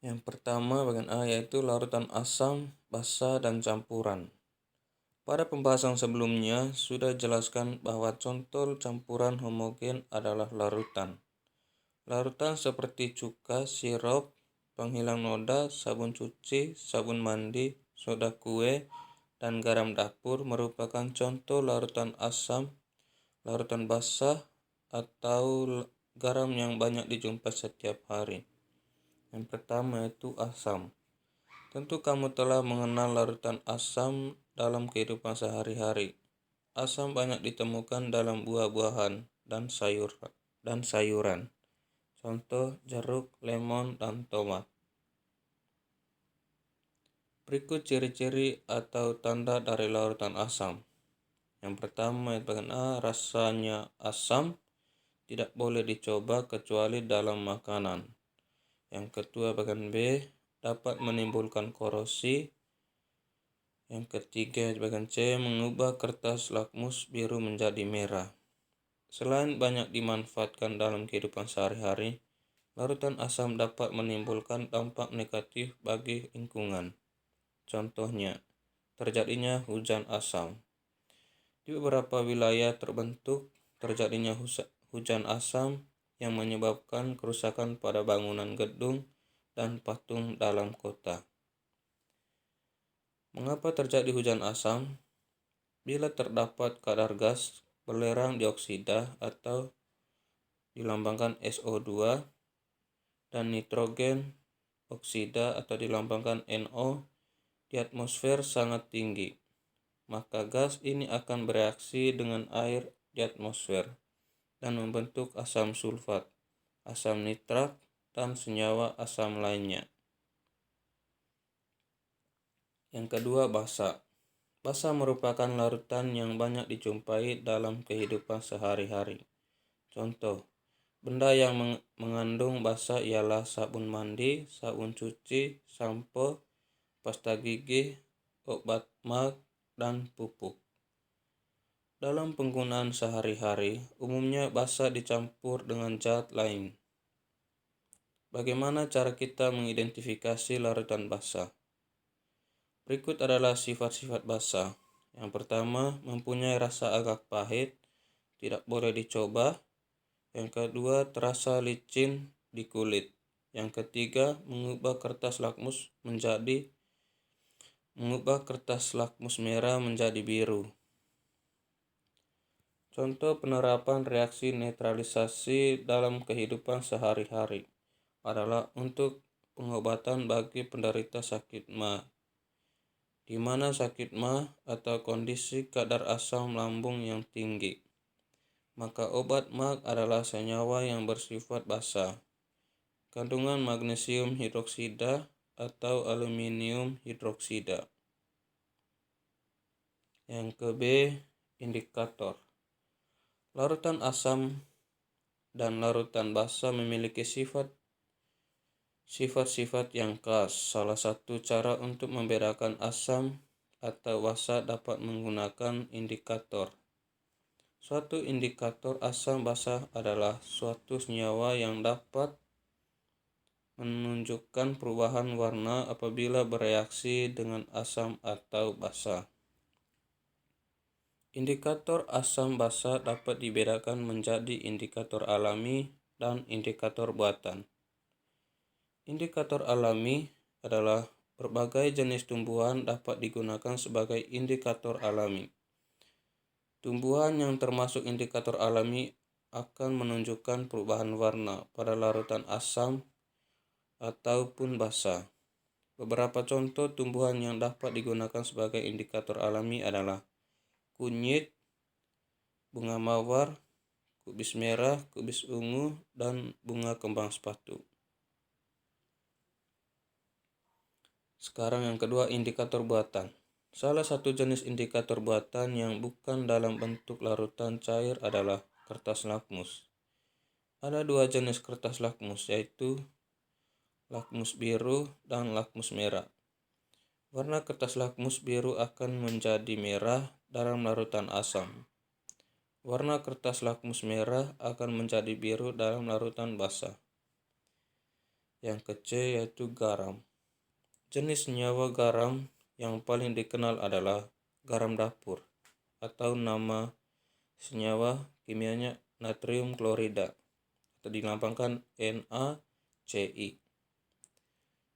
Yang pertama bagian A yaitu larutan asam, basa, dan campuran. Pada pembahasan sebelumnya sudah jelaskan bahwa contoh campuran homogen adalah larutan. Larutan seperti cuka, sirup, penghilang noda, sabun cuci, sabun mandi, soda kue, dan garam dapur merupakan contoh larutan asam, larutan basah, atau garam yang banyak dijumpai setiap hari. Yang pertama itu asam. Tentu kamu telah mengenal larutan asam dalam kehidupan sehari-hari. Asam banyak ditemukan dalam buah-buahan dan sayuran. Contoh jeruk, lemon, dan tomat. Berikut ciri-ciri atau tanda dari larutan asam. Yang pertama, bagian A, rasanya asam, tidak boleh dicoba kecuali dalam makanan. Yang kedua, bagian B, dapat menimbulkan korosi. Yang ketiga, bagian C, mengubah kertas lakmus biru menjadi merah. Selain banyak dimanfaatkan dalam kehidupan sehari-hari, larutan asam dapat menimbulkan dampak negatif bagi lingkungan. Contohnya, terjadinya hujan asam. Di beberapa wilayah terjadinya hujan asam yang menyebabkan kerusakan pada bangunan gedung dan patung dalam kota. Mengapa terjadi hujan asam? Bila terdapat kadar gas belerang dioksida atau dilambangkan SO2 dan nitrogen oksida atau dilambangkan NO di atmosfer sangat tinggi, maka gas ini akan bereaksi dengan air di atmosfer dan membentuk asam sulfat, asam nitrat, dan senyawa asam lainnya. Yang kedua, basa. Basa merupakan larutan yang banyak dijumpai dalam kehidupan sehari-hari. Contoh, benda yang mengandung basa ialah sabun mandi, sabun cuci, sampo, pasta gigi, obat mag, dan pupuk. Dalam penggunaan sehari-hari, umumnya basa dicampur dengan zat lain. Bagaimana cara kita mengidentifikasi larutan basa? Berikut adalah sifat-sifat basa. Yang pertama, mempunyai rasa agak pahit, tidak boleh dicoba. Yang kedua, terasa licin di kulit. Yang ketiga, mengubah kertas lakmus merah menjadi biru. Contoh penerapan reaksi netralisasi dalam kehidupan sehari-hari adalah untuk pengobatan bagi penderita sakit MA, di mana sakit MA atau kondisi kadar asam lambung yang tinggi. Maka obat MAG adalah senyawa yang bersifat basa. Kandungan magnesium hidroksida atau aluminium hidroksida. Yang ke B, indikator. Larutan asam dan larutan basa memiliki sifat-sifat yang khas. Salah satu cara untuk membedakan asam atau basa dapat menggunakan indikator. Suatu indikator asam basa adalah suatu senyawa yang dapat menunjukkan perubahan warna apabila bereaksi dengan asam atau basa. Indikator asam basa dapat dibedakan menjadi indikator alami dan indikator buatan. Indikator alami adalah berbagai jenis tumbuhan dapat digunakan sebagai indikator alami. Tumbuhan yang termasuk indikator alami akan menunjukkan perubahan warna pada larutan asam ataupun basa. Beberapa contoh tumbuhan yang dapat digunakan sebagai indikator alami adalah kunyit, bunga mawar, kubis merah, kubis ungu, dan bunga kembang sepatu. Sekarang yang kedua, indikator buatan. Salah satu jenis indikator buatan yang bukan dalam bentuk larutan cair adalah kertas lakmus. Ada dua jenis kertas lakmus, yaitu lakmus biru dan lakmus merah. Warna kertas lakmus biru akan menjadi merah dalam larutan asam. Warna kertas lakmus merah akan menjadi biru dalam larutan basa. Yang ke-C yaitu garam. Jenis senyawa garam yang paling dikenal adalah garam dapur atau nama senyawa kimianya natrium klorida atau dilambangkan NaCl.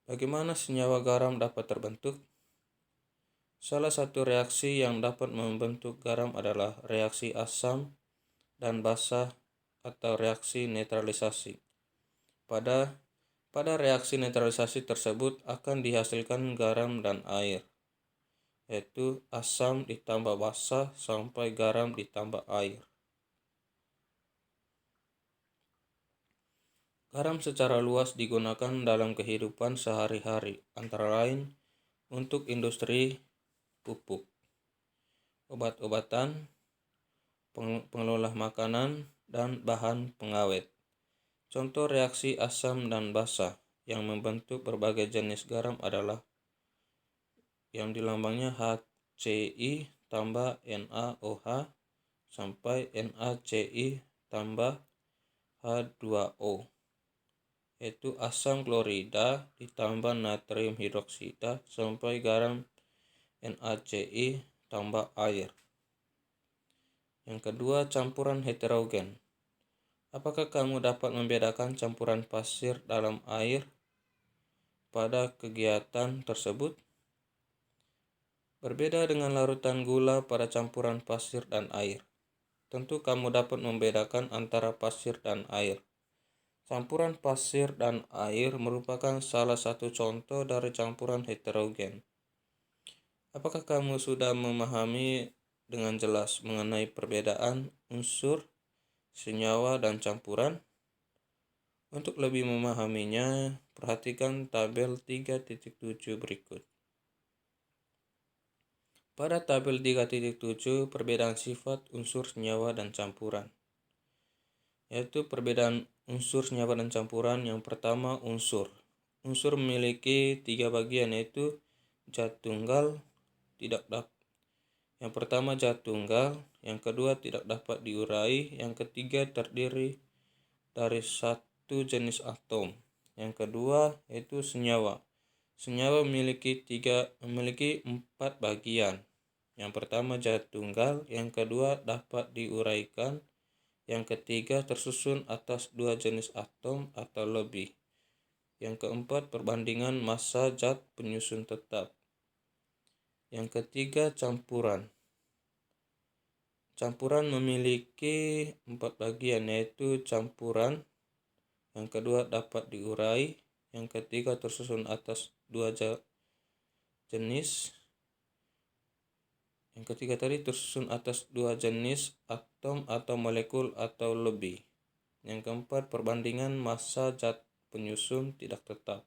Bagaimana senyawa garam dapat terbentuk? Salah satu reaksi yang dapat membentuk garam adalah reaksi asam dan basa atau reaksi netralisasi. Pada reaksi netralisasi tersebut akan dihasilkan garam dan air, yaitu asam ditambah basa sampai garam ditambah air. Garam secara luas digunakan dalam kehidupan sehari-hari, antara lain untuk industri pupuk, obat-obatan, pengelola makanan, dan bahan pengawet. Contoh reaksi asam dan basa yang membentuk berbagai jenis garam adalah yang dilambangnya HCl tambah NaOH sampai NaCl tambah H2O, yaitu asam klorida ditambah natrium hidroksida sampai garam NaCl tambah air. Yang kedua, campuran heterogen. Apakah kamu dapat membedakan campuran pasir dalam air pada kegiatan tersebut? Berbeda dengan larutan gula pada campuran pasir dan air. Tentu kamu dapat membedakan antara pasir dan air. Campuran pasir dan air merupakan salah satu contoh dari campuran heterogen. Apakah kamu sudah memahami dengan jelas mengenai perbedaan unsur, senyawa, dan campuran? Untuk lebih memahaminya, perhatikan tabel 3.7 berikut. Pada tabel 3.7, perbedaan sifat unsur, senyawa, dan campuran. Yaitu perbedaan unsur, senyawa, dan campuran. Yang pertama, unsur. Unsur memiliki 3 bagian, yaitu zat tunggal, yang pertama zat tunggal, yang kedua tidak dapat diurai, yang ketiga terdiri dari satu jenis atom. Yang kedua yaitu senyawa. Senyawa memiliki 4 bagian. Yang pertama zat tunggal, yang kedua dapat diuraikan, yang ketiga tersusun atas 2 jenis atom atau lebih. Yang keempat perbandingan massa zat penyusun tetap. Yang ketiga campuran. Campuran memiliki 4 bagian, yaitu campuran, yang kedua dapat diurai, yang ketiga tersusun atas 2 jenis, yang ketiga tadi tersusun atas 2 jenis atom atau molekul atau lebih. Yang keempat perbandingan massa zat penyusun tidak tetap.